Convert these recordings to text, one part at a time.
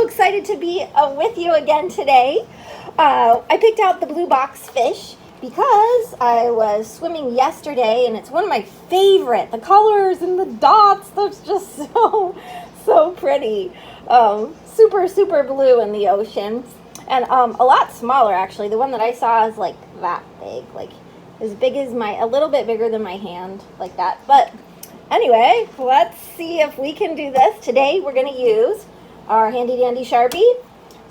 so excited to be with you again today. I picked out the blue box fish because I was swimming yesterday and it's one of my favorite. The colors and the dots, that's just so pretty. Super blue in the ocean. And a lot smaller actually. The one that I saw is like that big, like as big as a little bit bigger than my hand, like that. But anyway, let's see if we can do this. Today we're going to use our handy dandy Sharpie,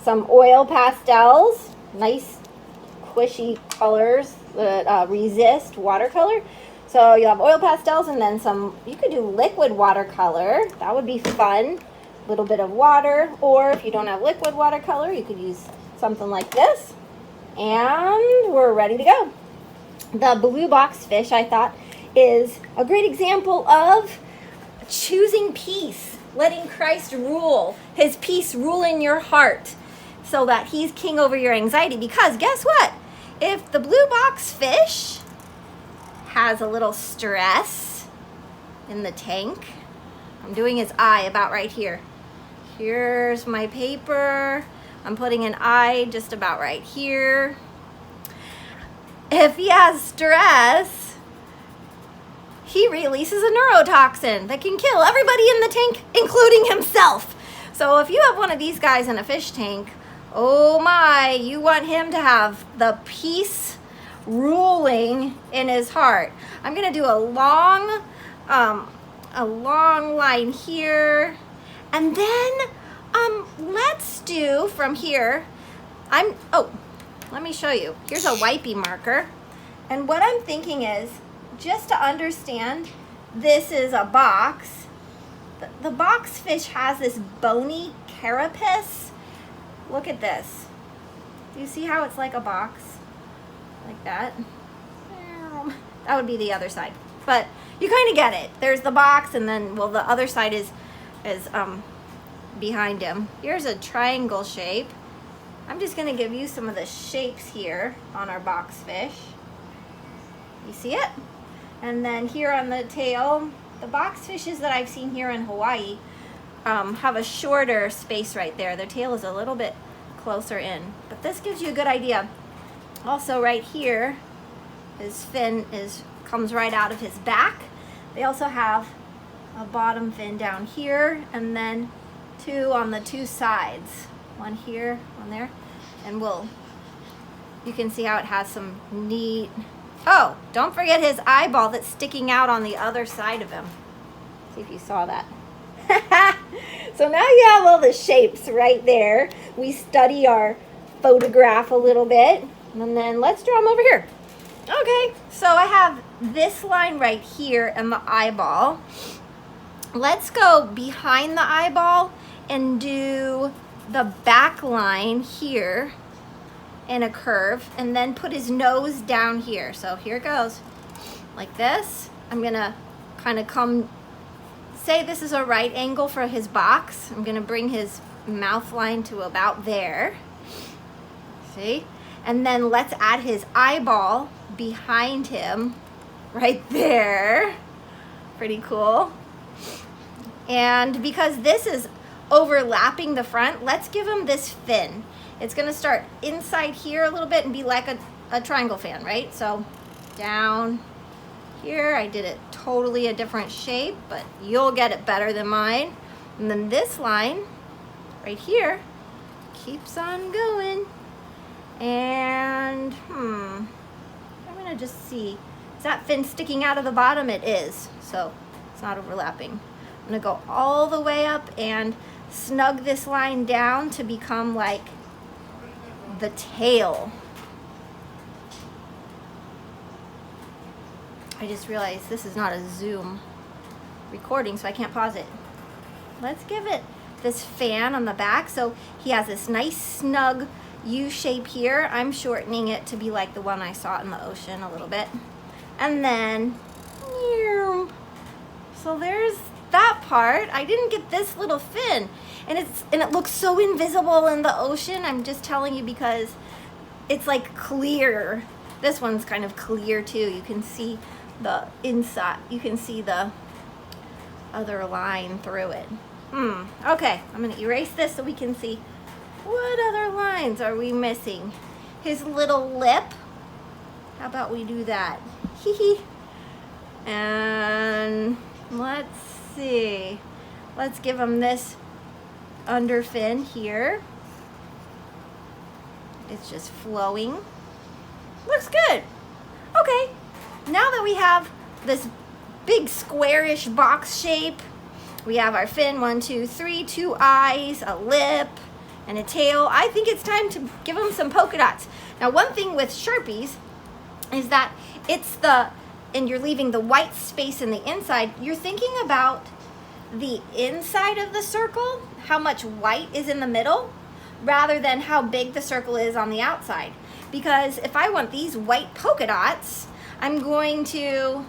some oil pastels, nice squishy colors that resist watercolor. So you have oil pastels and then some, you could do liquid watercolor. That would be fun. A little bit of water, or if you don't have liquid watercolor, you could use something like this. And we're ready to go. The blue box fish, I thought, is a great example of choosing peace, letting Christ rule, his peace rule in your heart so that he's king over your anxiety. Because guess what? If the blue box fish has a little stress in the tank, I'm doing his eye about right here. Here's my paper. I'm putting an eye just about right here. If he has stress, he releases a neurotoxin that can kill everybody in the tank, including himself. So if you have one of these guys in a fish tank, oh my, you want him to have the peace ruling in his heart. I'm gonna do a long line here, and then let's do from here. Let me show you. Here's a wipey marker, and what I'm thinking is, just to understand, this is a box. The box fish has this bony carapace. Look at this. Do you see how it's like a box? Like that. That would be the other side. But you kind of get it. There's the box, and then, well, the other side is behind him. Here's a triangle shape. I'm just going to give you some of the shapes here on our box fish. You see it? And then here on the tail, the box fishes that I've seen here in Hawaii have a shorter space right there. Their tail is a little bit closer in. But this gives you a good idea. Also right here, his fin comes right out of his back. They also have a bottom fin down here, and then two on the two sides. One here, one there. And you can see how it has some neat, oh, don't forget his eyeball that's sticking out on the other side of him. See if you saw that. So now you have all the shapes right there. We study our photograph a little bit, and then let's draw them over here. Okay, so I have this line right here and the eyeball. Let's go behind the eyeball and do the back line here in a curve, and then put his nose down here. So here it goes, like this. I'm gonna kind of say this is a right angle for his box. I'm gonna bring his mouth line to about there. See? And then let's add his eyeball behind him right there. Pretty cool. And because this is overlapping the front, let's give him this fin. It's gonna start inside here a little bit and be like a triangle fan, right? So down here, I did it totally a different shape, but you'll get it better than mine. And then this line right here keeps on going. And I'm gonna just see, is that fin sticking out of the bottom? It is, so it's not overlapping. I'm gonna go all the way up and snug this line down to become like the tail. I just realized this is not a Zoom recording, so I can't pause it. Let's give it this fan on the back. So he has this nice snug U shape here. I'm shortening it to be like the one I saw in the ocean a little bit. And then, so there's that part. I didn't get this little fin, and it looks so invisible in the ocean. I'm just telling you because it's like clear. This one's kind of clear too. You can see the inside. You can see the other line through it. Okay, I'm gonna erase this so we can see what other lines are we missing. His little lip. How about we do that? Hee hee. And let's see. Let's give him this under fin here. It's just flowing. Looks good. Okay, now that we have this big squarish box shape, we have our fin, 1, 2, 3, 2 eyes, a lip, and a tail. I think it's time to give him some polka dots. Now, one thing with Sharpies is that and you're leaving the white space in the inside, you're thinking about the inside of the circle, how much white is in the middle, rather than how big the circle is on the outside. Because if I want these white polka dots, I'm going to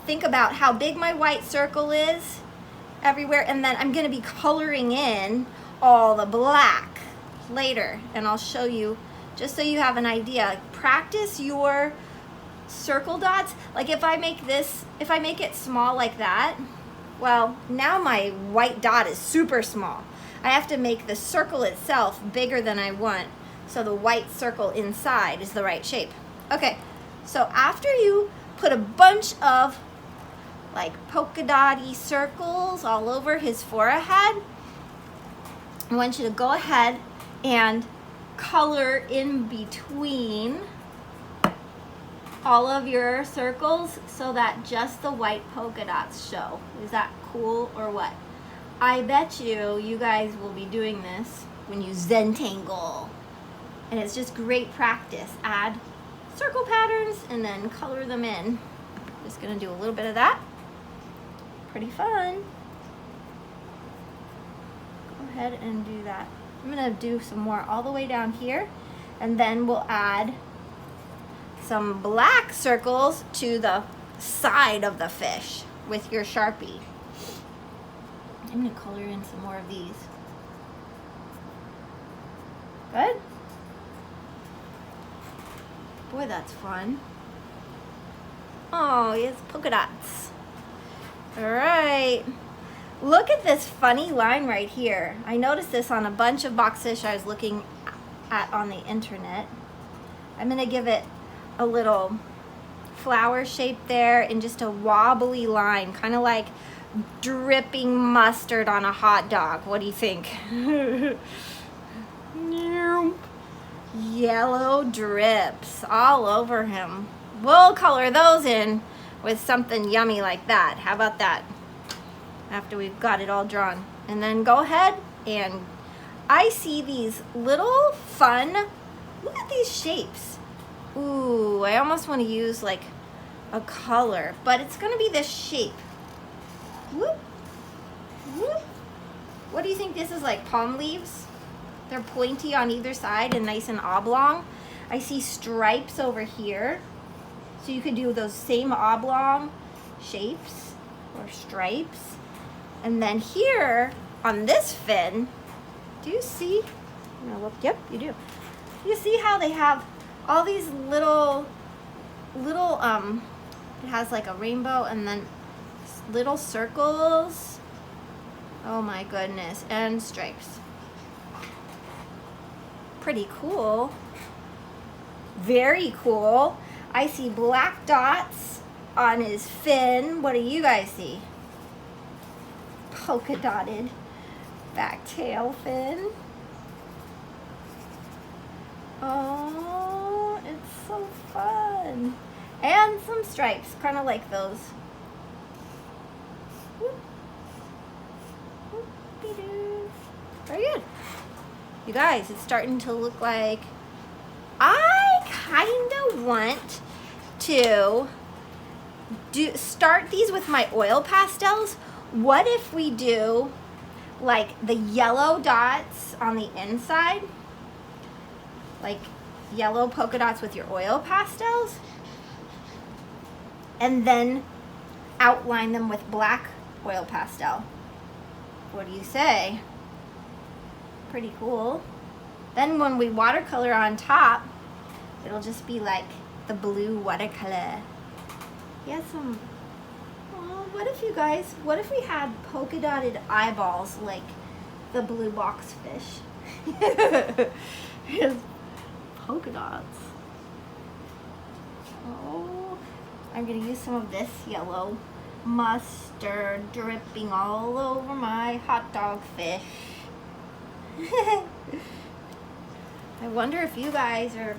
think about how big my white circle is everywhere, and then I'm gonna be coloring in all the black later, and I'll show you just so you have an idea. Practice your circle dots. Like if I make it small like that, well, now my white dot is super small. I have to make the circle itself bigger than I want, so the white circle inside is the right shape. Okay, so after you put a bunch of like polka dotty circles all over his forehead, I want you to go ahead and color in between all of your circles so that just the white polka dots show. Is that cool or what? I bet you guys will be doing this when you Zentangle. And it's just great practice. Add circle patterns and then color them in. Just gonna do a little bit of that. Pretty fun. Go ahead and do that. I'm gonna do some more all the way down here, and then we'll add some black circles to the side of the fish with your Sharpie. I'm gonna color in some more of these. Good? Boy, that's fun. Oh, it's polka dots. All right. Look at this funny line right here. I noticed this on a bunch of box fish I was looking at on the internet. I'm gonna give it a little flower shape there and just a wobbly line, kind of like dripping mustard on a hot dog. What do you think? Yellow drips all over him. We'll color those in with something yummy like that. How about that? After we've got it all drawn. And then go ahead and I see these little fun, look at these shapes. Ooh, I almost want to use like a color, but it's gonna be this shape. Whoop, whoop. What do you think this is, like palm leaves? They're pointy on either side and nice and oblong. I see stripes over here. So you could do those same oblong shapes or stripes. And then here on this fin, do you see? I'm gonna look, yep, you do. You see how they have all these little, it has like a rainbow and then little circles. Oh my goodness, and stripes. Pretty cool. Very cool. I see black dots on his fin. What do you guys see? Polka dotted back tail fin. Oh, it's so fun. And some stripes, kind of like those. Very good. You guys, it's starting to look like I kind of want to start these with my oil pastels. What if we do like the yellow dots on the inside, like yellow polka dots with your oil pastels, and then outline them with black oil pastel? What do you say? Pretty cool. Then when we watercolor on top, it'll just be like the blue watercolor. He has some, oh, what What if you guys, what if we had polka dotted eyeballs like the blue box fish? His polka dots. Oh, I'm gonna use some of this yellow mustard dripping all over my hot dog fish. I wonder if you guys are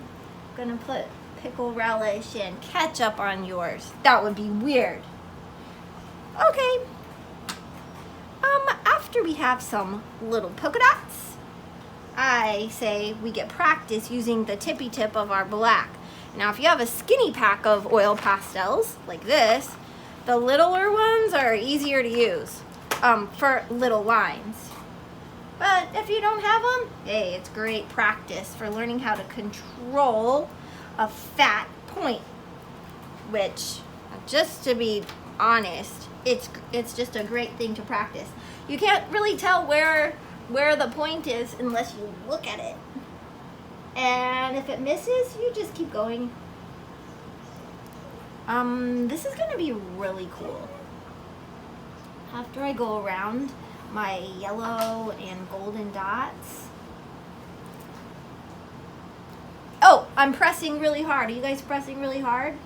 gonna put pickle relish and ketchup on yours. That would be weird. Okay. After we have some little polka dots, I say we get practice using the tippy tip of our black. Now, if you have a skinny pack of oil pastels like this, the littler ones are easier to use for little lines. But if you don't have them, hey, it's great practice for learning how to control a fat point, which, just to be honest, it's just a great thing to practice. You can't really tell where the point is unless you look at it. And if it misses, you just keep going. This is gonna be really cool. After I go around my yellow and golden dots. Oh, I'm pressing really hard. Are you guys pressing really hard?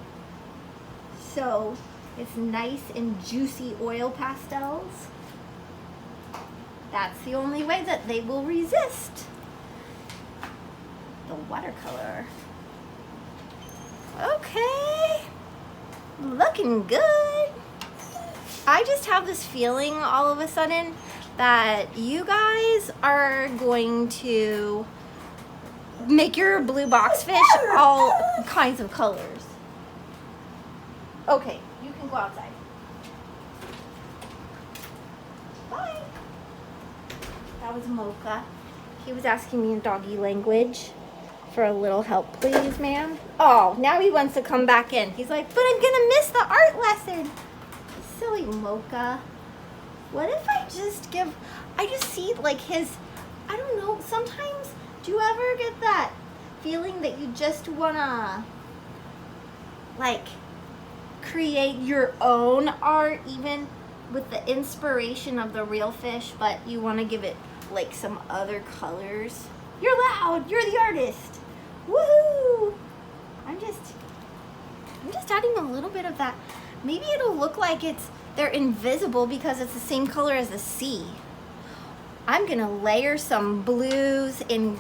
So it's nice and juicy oil pastels. That's the only way that they will resist the watercolor. Okay, looking good. I just have this feeling all of a sudden that you guys are going to make your blue box fish all kinds of colors. Okay, you can go outside. Bye. That was Mocha. He was asking me in doggy language for a little help, please, ma'am. Oh, now he wants to come back in. He's like, but I'm gonna miss the art lesson. Silly Mocha. What if I just see like his, I don't know, sometimes, do you ever get that feeling that you just wanna like create your own art even with the inspiration of the real fish, but you wanna give it like some other colors? You're loud, you're the artist. Woohoo! I'm just adding a little bit of that. Maybe it'll look like they're invisible because it's the same color as the sea. I'm gonna layer some blues and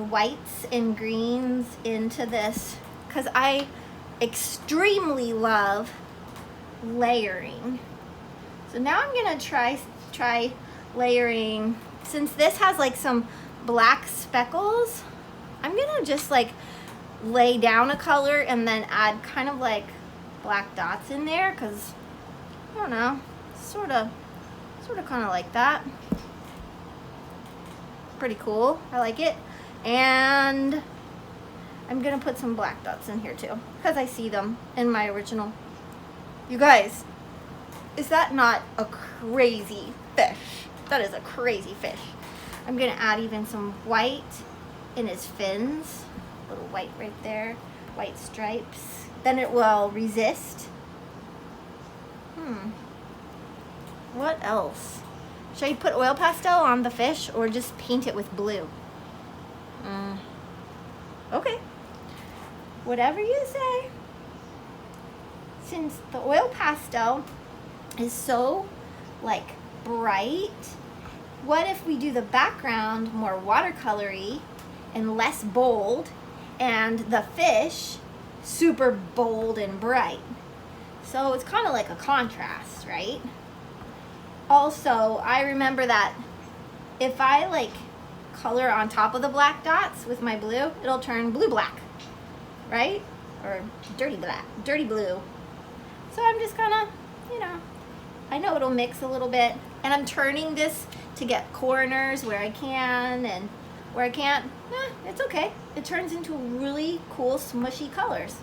whites and greens into this because I extremely love layering. So now I'm gonna try layering. Since this has like some black speckles, I'm gonna just like lay down a color and then add kind of like black dots in there because I don't know, sort of kind of like that. Pretty cool. I like it. And I'm gonna put some black dots in here too because I see them in my original. You guys, is that not a crazy fish? That is a crazy fish. I'm gonna add even some white in his fins. Little white right there, white stripes. Then it will resist. What else? Should I put oil pastel on the fish or just paint it with blue? Okay. Whatever you say. Since the oil pastel is so like bright, what if we do the background more watercolory and less bold and the fish super bold and bright? So it's kind of like a contrast, right? Also, I remember that if I like color on top of the black dots with my blue, it'll turn blue-black, right? Or dirty black, dirty blue. So I'm just gonna, I know it'll mix a little bit, and I'm turning this to get corners where I can, and where I can't, it's okay. It turns into really cool smushy colors.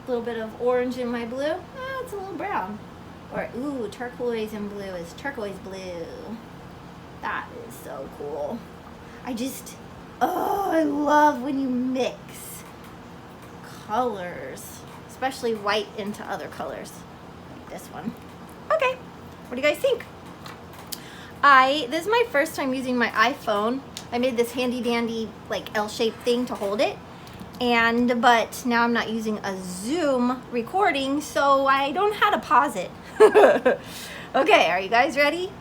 A little bit of orange in my blue, it's a little brown. Or, ooh, turquoise and blue is turquoise blue. That is so cool. I love when you mix colors, especially white into other colors, like this one. What do you guys think? This is my first time using my iPhone. I made this handy dandy like L-shaped thing to hold it. But now I'm not using a Zoom recording, so I don't know how to pause it. Okay, are you guys ready?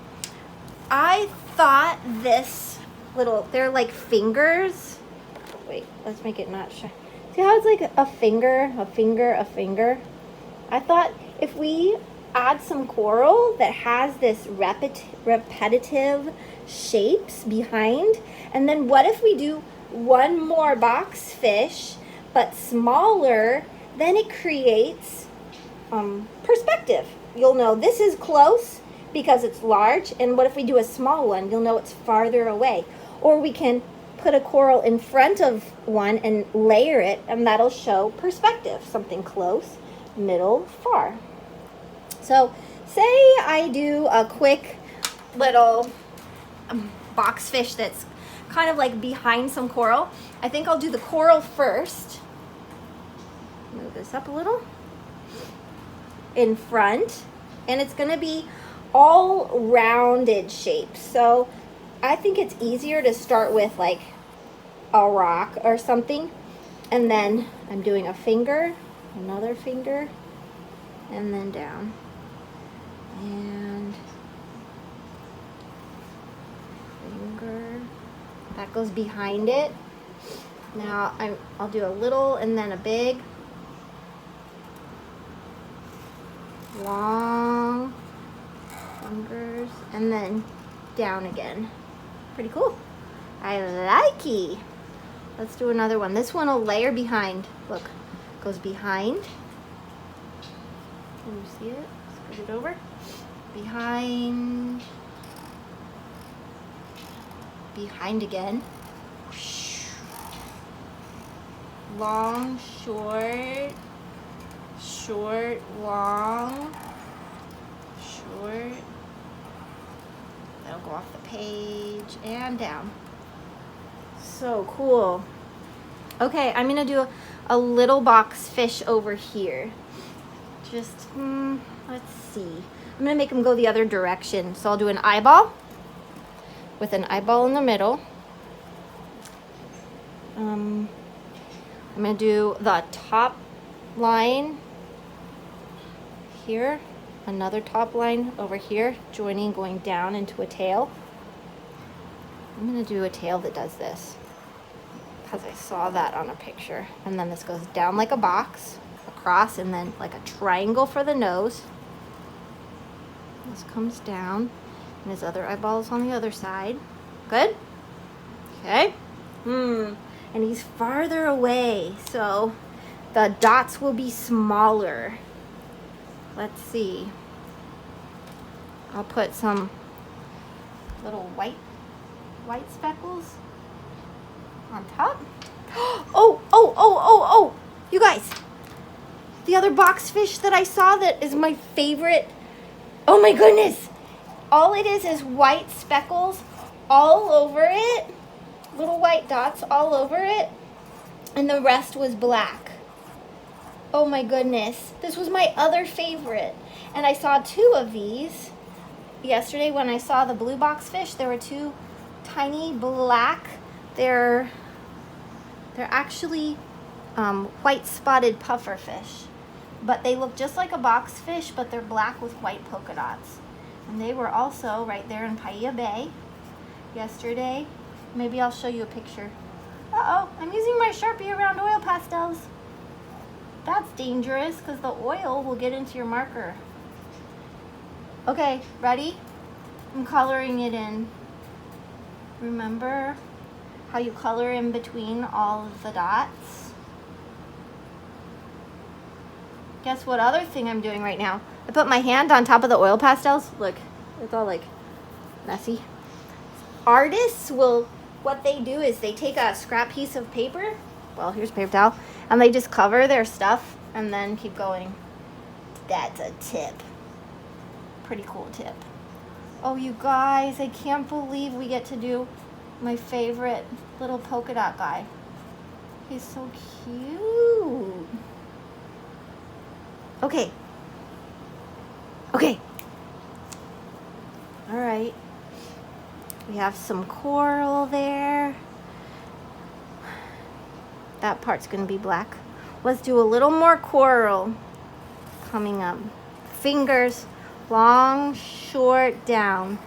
I thought this they're like fingers. Wait, let's make it not shy. See how it's like a finger, a finger, a finger? I thought if we add some coral that has this repetitive shapes behind, and then what if we do one more box fish but smaller, then it creates perspective. You'll know this is close because it's large, and what if we do a small one? You'll know it's farther away. Or we can put a coral in front of one and layer it, and that'll show perspective, something close, middle, far. So say I do a quick little box fish that's kind of like behind some coral. I think I'll do the coral first. Move this up a little. In front. And it's going to be all rounded shapes. So I think it's easier to start with like a rock or something. And then I'm doing a finger, another finger, and then down. And finger. That goes behind it. Now I'll do a little and then a big. Long fingers and then down again. Pretty cool. I like it. Let's do another one. This one will layer behind. Look, goes behind. Can you see it? Scoot it over. Behind. Behind again. Long, short, short, long, short. That'll go off the page and down. So cool. Okay, I'm gonna do a little box fish over here. Just, let's see. I'm gonna make them go the other direction. So I'll do an eyeball with an eyeball in the middle. I'm gonna do the top line here, another top line over here, joining, going down into a tail. I'm gonna do a tail that does this because I saw that on a picture. And then this goes down like a box, across, and then like a triangle for the nose. This comes down, and his other eyeball's on the other side. Good? Okay. And he's farther away, so the dots will be smaller. Let's see. I'll put some little white speckles on top. Oh, you guys, the other box fish that I saw that is my favorite. Oh my goodness. All it is white speckles all over it. Little white dots all over it. And the rest was black. Oh my goodness. This was my other favorite. And I saw two of these yesterday when I saw the blue box fish. There were two tiny black. They're actually white spotted puffer fish. But they look just like a box fish, but they're black with white polka dots. And they were also right there in Paia Bay yesterday. Maybe I'll show you a picture. Uh-oh, I'm using my Sharpie around oil pastels. That's dangerous because the oil will get into your marker. Okay, ready? I'm coloring it in. Remember how you color in between all of the dots? Guess what other thing I'm doing right now? I put my hand on top of the oil pastels. Look, it's all like messy. Artists will, what they do is they take a scrap piece of paper, well, here's a paper towel, and they just cover their stuff and then keep going. That's a tip. Pretty cool tip. Oh, you guys, I can't believe we get to do my favorite little polka dot guy. He's so cute. Okay. All right. We have some coral there. That part's gonna be black. Let's do a little more coral coming up. Fingers, long, short, down.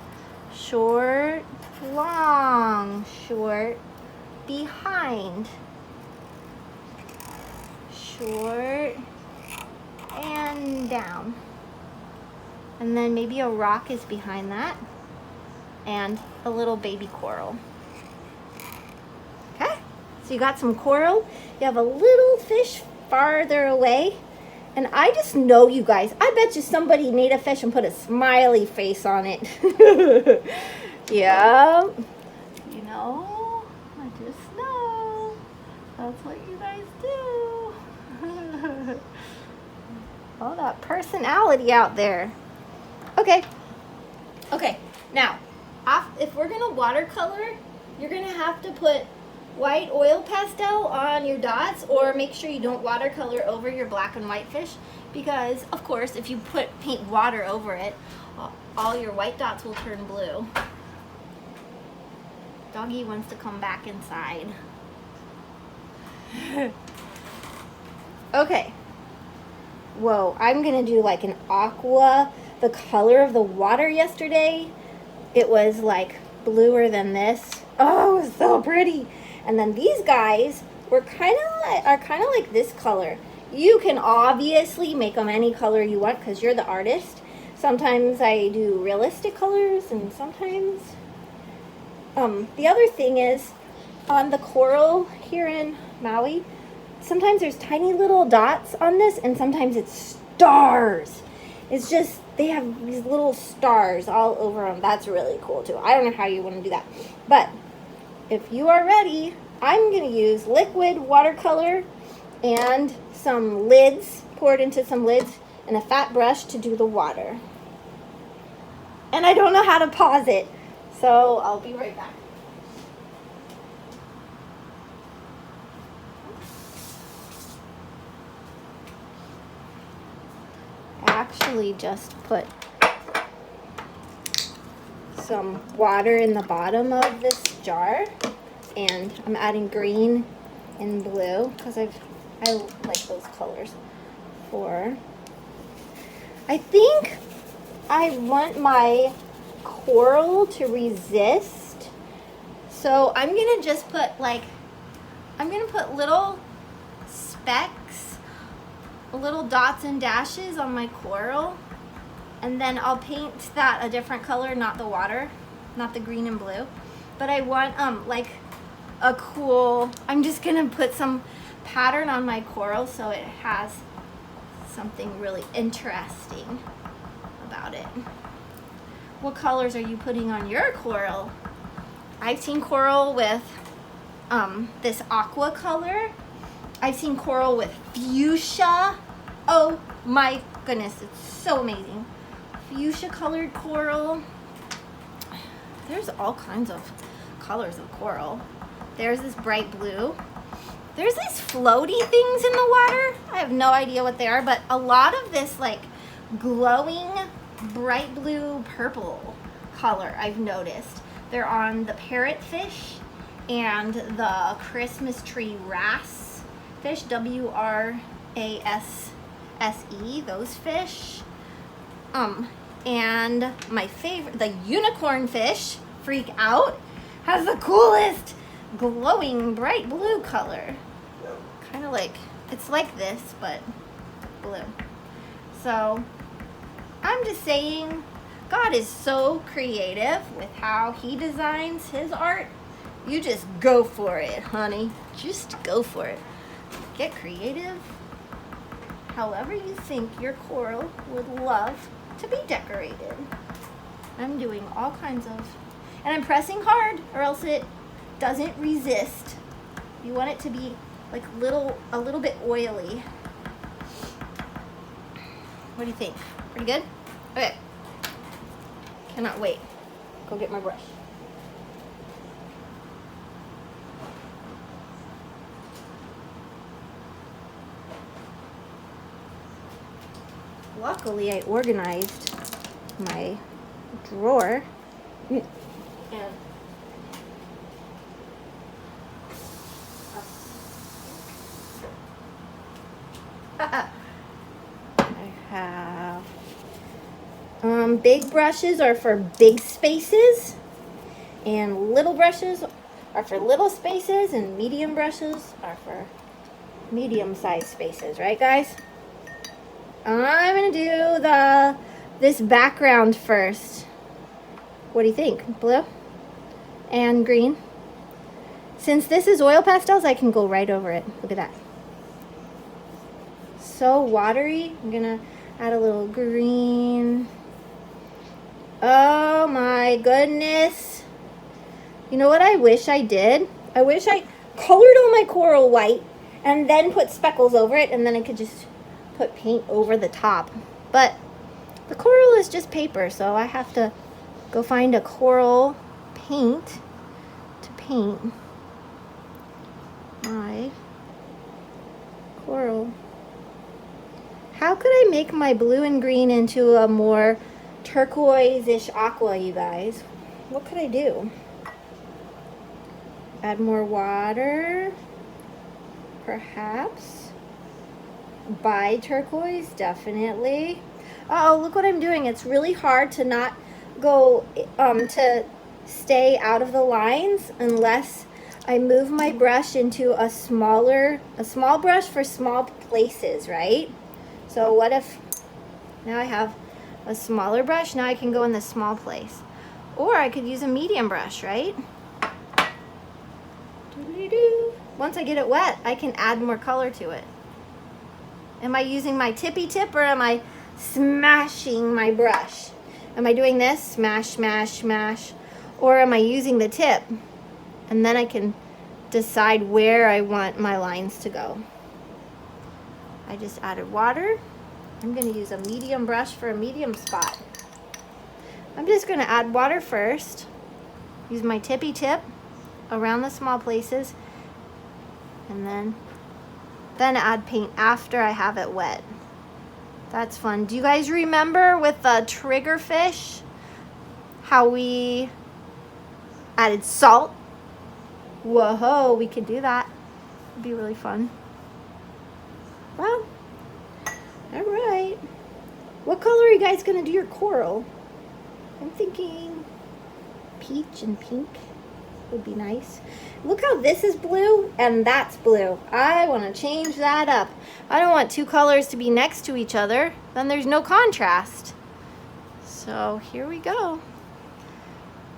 Short, long, short, behind. Short, and down. And then maybe a rock is behind that. And a little baby coral. Okay, so you got some coral. You have a little fish farther away. And I just know, you guys, I bet you somebody made a fish and put a smiley face on it. Yeah. You know, I just know. That's what you guys do. All that personality out there. Okay. Okay, now, if we're gonna watercolor, you're gonna have to put white oil pastel on your dots, or make sure you don't watercolor over your black and white fish, because of course if you paint water over it, all your white dots will turn blue. Doggy wants to come back inside. Okay. Whoa, I'm gonna do like an aqua, the color of the water yesterday. It was like bluer than this. Oh, it was so pretty. And then these guys are kind of like this color. You can obviously make them any color you want because you're the artist. Sometimes I do realistic colors, and sometimes the other thing is, on the coral here in Maui, sometimes there's tiny little dots on this, and sometimes it's stars. It's just, they have these little stars all over them. That's really cool too. I don't know how you want to do that. But if you are ready, I'm going to use liquid watercolor and some lids, poured into some lids, and a fat brush to do the water. And I don't know how to pause it, so I'll be right back. I actually just put some water in the bottom of this jar, and I'm adding green and blue because I like those colors. I think I want my coral to resist, so I'm gonna just put little specks, little dots and dashes on my coral, and then I'll paint that a different color, not the water, not the green and blue. But I want like a cool, I'm just gonna put some pattern on my coral so it has something really interesting about it. What colors are you putting on your coral? I've seen coral with this aqua color. I've seen coral with fuchsia. Oh my goodness, it's so amazing. Fuchsia colored coral. There's all kinds of colors of coral. There's this bright blue. There's these floaty things in the water. I have no idea what they are, but a lot of this like glowing bright blue purple color I've noticed. They're on the parrotfish and the Christmas tree wrasse fish, W-R-A-S-S-E, those fish. And my favorite, the unicorn fish, freak out, has the coolest glowing bright blue color. Kind of like, it's like this, but blue. So, I'm just saying, God is so creative with how he designs his art. You just go for it, honey. Just go for it. Get creative however you think your coral would love to be decorated. I'm doing all kinds of, and I'm pressing hard or else it doesn't resist. You want it to be like a little bit oily. What do you think? Pretty good? Okay. Cannot wait. Go get my brush. Luckily, I organized my drawer I have big brushes are for big spaces, and little brushes are for little spaces, and medium brushes are for medium-sized spaces, right guys? I'm gonna do this background first. What do you think? Blue and green. Since this is oil pastels, I can go right over it. Look at that. So watery. I'm gonna add a little green. Oh my goodness. You know what I wish I did? I wish I colored all my coral white and then put speckles over it, and then I could just put paint over the top. But the coral is just paper, so I have to go find a coral paint to paint my coral. How could I make my blue and green into a more turquoise-ish aqua, you guys? What could I do? Add more water, perhaps. Buy turquoise, definitely. Oh, look what I'm doing. It's really hard to not go, to stay out of the lines unless I move my brush into a small brush for small places, right? So what if now I have a smaller brush, now I can go in the small place. Or I could use a medium brush, right? Once I get it wet, I can add more color to it. Am I using my tippy tip, or am I smashing my brush? Am I doing this, smash, smash, smash? Or am I using the tip? And then I can decide where I want my lines to go. I just added water. I'm gonna use a medium brush for a medium spot. I'm just gonna add water first. Use my tippy tip around the small places, and then add paint after I have it wet. That's fun. Do you guys remember with the triggerfish how we added salt? Whoa, we could do that. It'd be really fun. Well, all right. What color are you guys gonna do your coral? I'm thinking peach and pink would be nice. Look how this is blue and that's blue. I want to change that up. I don't want two colors to be next to each other. Then there's no contrast. So here we go.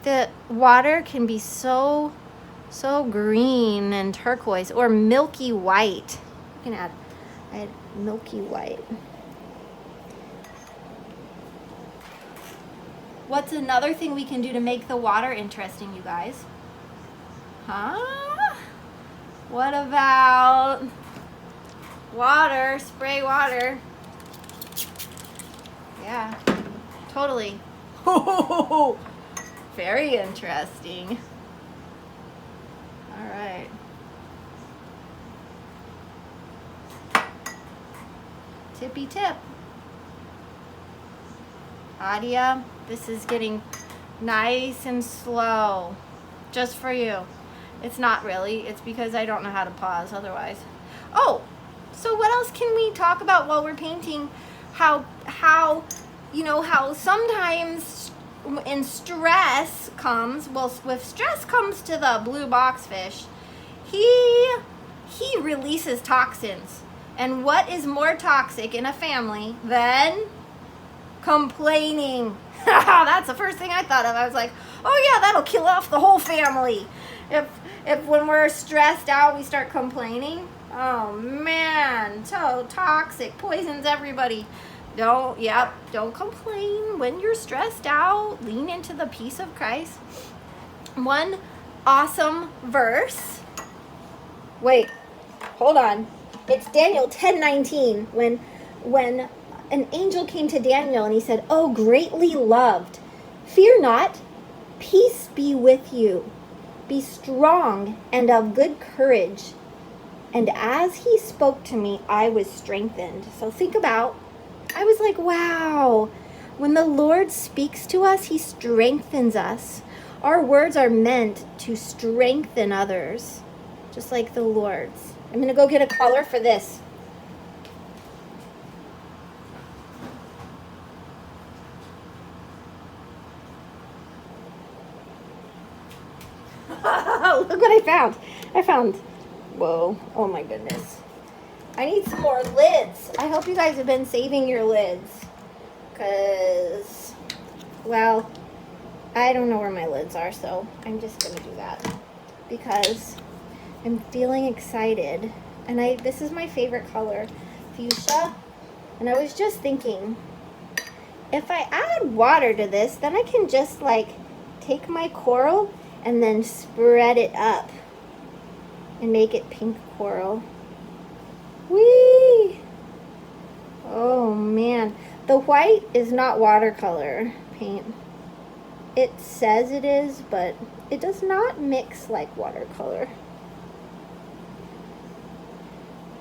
The water can be so green and turquoise, or milky white. You can add milky white. What's another thing we can do to make the water interesting, you guys? Huh? What about water? Spray water. Yeah, totally. Very interesting. All right. Tippy tip. Adia, this is getting nice and slow. Just for you. It's not really. It's because I don't know how to pause otherwise. Oh, so what else can we talk about while we're painting? How you know, how sometimes in stress comes, well, with stress comes to the blue boxfish, he releases toxins. And what is more toxic in a family than complaining? That's the first thing I thought of. I was like, oh yeah, that'll kill off the whole family. If when we're stressed out, we start complaining. Oh man, so toxic, poisons everybody. Don't complain when you're stressed out. Lean into the peace of Christ. One awesome verse. Wait, hold on. It's Daniel 10:19 when an angel came to Daniel and he said, "Oh, greatly loved, fear not, peace be with you. Be strong and of good courage." And as he spoke to me, I was strengthened. So think about, I was like, wow, When the Lord speaks to us, he strengthens us. Our words are meant to strengthen others, just like the Lord's. I'm going to go get a color for this. Look what I found. Whoa, oh my goodness. I need some more lids. I hope you guys have been saving your lids. Because, well, I don't know where my lids are, so I'm just going to do that. Because I'm feeling excited. And this is my favorite color, fuchsia. And I was just thinking, if I add water to this, then I can just like take my coral and then spread it up and make it pink coral. Whee! Oh man, the white is not watercolor paint. It says it is, but it does not mix like watercolor.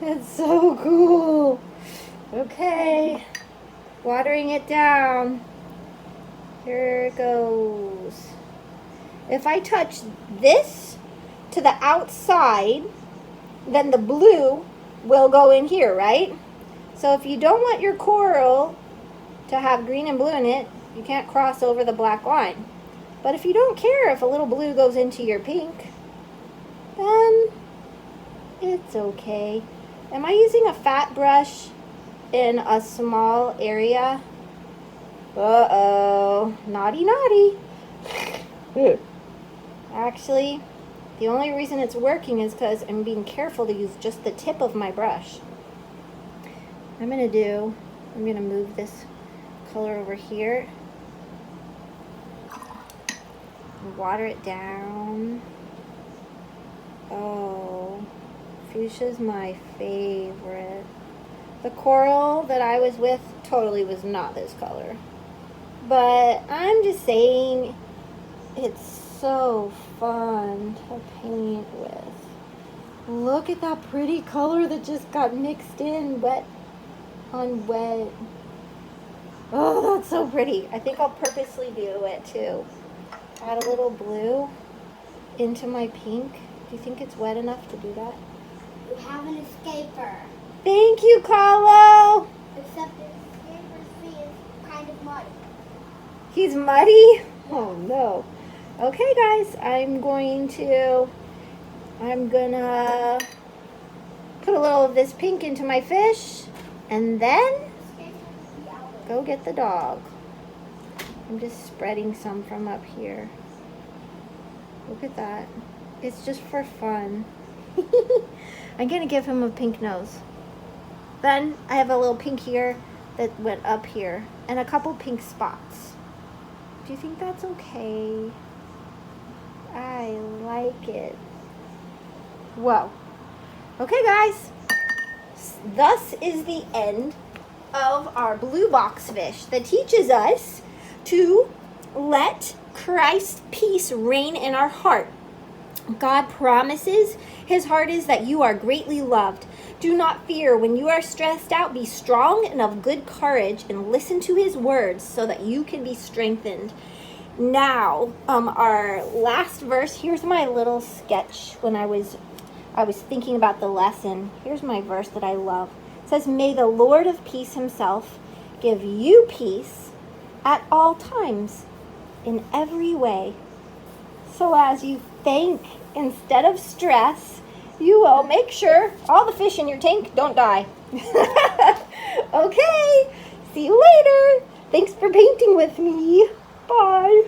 It's so cool. Okay, watering it down. Here it goes. If I touch this to the outside, then the blue will go in here, right? So if you don't want your coral to have green and blue in it, you can't cross over the black line. But if you don't care if a little blue goes into your pink, then it's okay. Am I using a fat brush in a small area? Uh-oh, naughty, naughty. Actually, the only reason it's working is because I'm being careful to use just the tip of my brush. I'm gonna move this color over here and water it down. Oh, fuchsia's my favorite. The coral that I was with totally was not this color. But I'm just saying, it's so fun to paint with. Look at that pretty color that just got mixed in wet on wet. Oh, that's so pretty. I think I'll purposely do it too. Add a little blue into my pink. Do you think it's wet enough to do that? You have an escaper. Thank you, Carlo. Except the escaper's feet is kind of muddy. He's muddy? Oh no. Okay guys, I'm gonna put a little of this pink into my fish and then go get the dog. I'm just spreading some from up here. Look at that. It's just for fun. I'm gonna give him a pink nose. Then I have a little pink here that went up here and a couple pink spots. Do you think that's okay? I like it. Whoa. Okay guys, thus is the end of our blue box fish that teaches us to let Christ's peace reign in our heart. God promises his heart is that you are greatly loved. Do not fear when you are stressed out. Be strong and of good courage and listen to his words so that you can be strengthened. Now, our last verse, here's my little sketch when I was thinking about the lesson. Here's my verse that I love. It says, "May the Lord of peace himself give you peace at all times, in every way. So as you think instead of stress, you will make sure all the fish in your tank don't die." Okay, see you later. Thanks for painting with me. Bye.